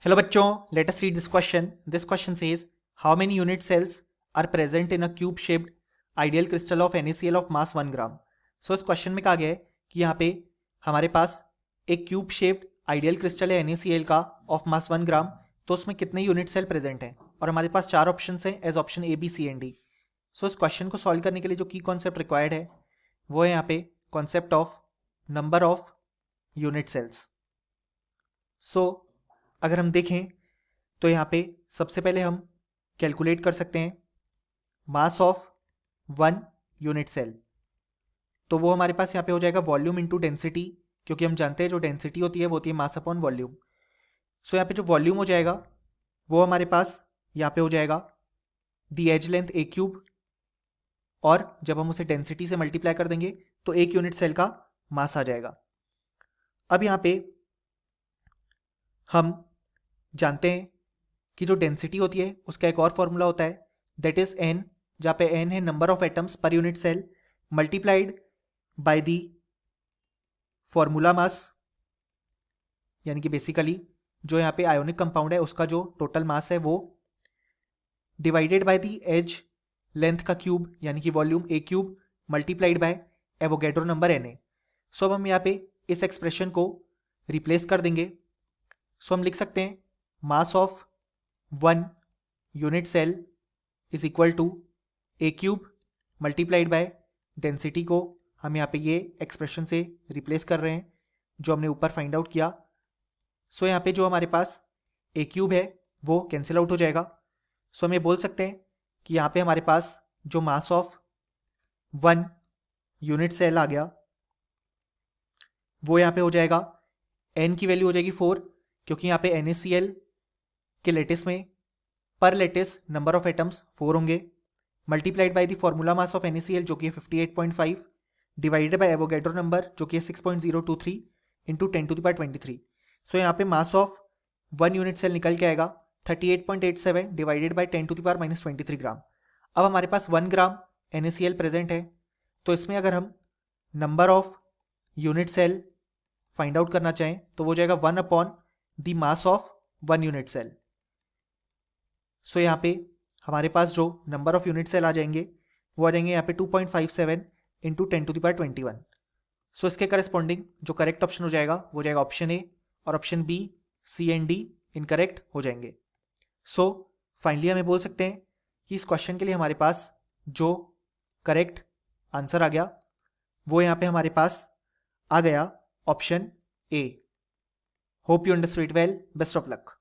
Hello बच्चों, let us read this question. This question says, how many unit cells are present in a cube shaped ideal crystal of NaCl of mass 1 gram? So इस question में कहा गया है कि यहाँ पे हमारे पास एक क्यूब शेप्ड आइडियल क्रिस्टल है NaCl का ऑफ मास 1 ग्राम, तो उसमें कितने यूनिट सेल प्रेजेंट हैं और हमारे पास चार ऑप्शन हैं as option A B C and D. So इस क्वेश्चन को सॉल्व करने के लिए जो की कॉन्सेप्ट रिक्वायर्ड है वो है यहाँ पे concept of number of unit cells. So अगर हम देखें तो यहाँ पे सबसे पहले हम कैलकुलेट कर सकते हैं मास ऑफ 1 यूनिट सेल. तो वो हमारे पास यहाँ पे हो जाएगा वॉल्यूम इनटू डेंसिटी, क्योंकि हम जानते हैं जो डेंसिटी होती है वो होती है मास अपॉन वॉल्यूम. सो यहाँ पे जो वॉल्यूम हो जाएगा वो हमारे पास यहाँ पे हो जाएगा दी एज लेंथ ए क्यूब, और जब हम उसे डेंसिटी से मल्टीप्लाई कर देंगे तो एक यूनिट सेल का मास आ जाएगा. अब यहाँ पे हम जानते हैं कि जो डेंसिटी होती है उसका एक और फॉर्मूला होता है, दैट इज एन, जहाँ पे एन है number of atoms per unit cell multiplied by the formula mass, यानी कि बेसिकली जो यहाँ पे आयोनिक कंपाउंड है उसका जो टोटल मास है वो divided by the edge length का क्यूब यानी कि volume a cube multiplied by Avogadro number N A. So अब हम यहाँ पे इस एक्सप्रेशन को रिप्लेस कर देंगे. सो हम लिख सकते हैं mass of 1 unit cell is equal to a cube multiplied by density को हम यहाँ पे ये एक्सप्रेशन से रिप्लेस कर रहे हैं जो हमने ऊपर फाइंड आउट किया. सो यहाँ पे जो हमारे पास ए क्यूब है वो कैंसिल आउट हो जाएगा. सो हम ये बोल सकते हैं कि यहाँ पे हमारे पास जो मास ऑफ 1 यूनिट सेल आ गया वो यहाँ पे हो जाएगा एन की वैल्यू हो जाएगी 4, क्योंकि यहाँ पे NaCl के लेटिस में पर लेटिस नंबर ऑफ एटम्स 4 होंगे, multiplied by the formula mass of NaCl जो कि है 58.5 डिवाइडेड बाय एवोगैड्रो नंबर जो कि है 6.023 इंटू 10⁻23. सो यहाँ पे मास ऑफ 1 यूनिट सेल निकल के आएगा 38.87 डिवाइडेड बाय 10⁻23 ग्राम. अब हमारे पास 1 ग्राम NaCl प्रेजेंट है, तो इसमें अगर हम number of unit cell find out करना चाहें तो वो जाएगा 1 upon the mass of 1 unit cell. So यहाँ पे हमारे पास जो नंबर ऑफ यूनिट सेल आ जाएंगे वो आ जाएंगे यहाँ पे 2.57 इंटू 10⁻21. सो इसके करस्पॉन्डिंग जो करेक्ट ऑप्शन हो जाएगा वो जाएगा ऑप्शन ए, और option B C and D incorrect हो जाएंगे. सो फाइनली हमें बोल सकते हैं कि इस क्वेश्चन के लिए हमारे पास जो करेक्ट आंसर आ गया वो यहाँ पे हमारे पास आ गया option A. Hope you understood it well. Best of luck.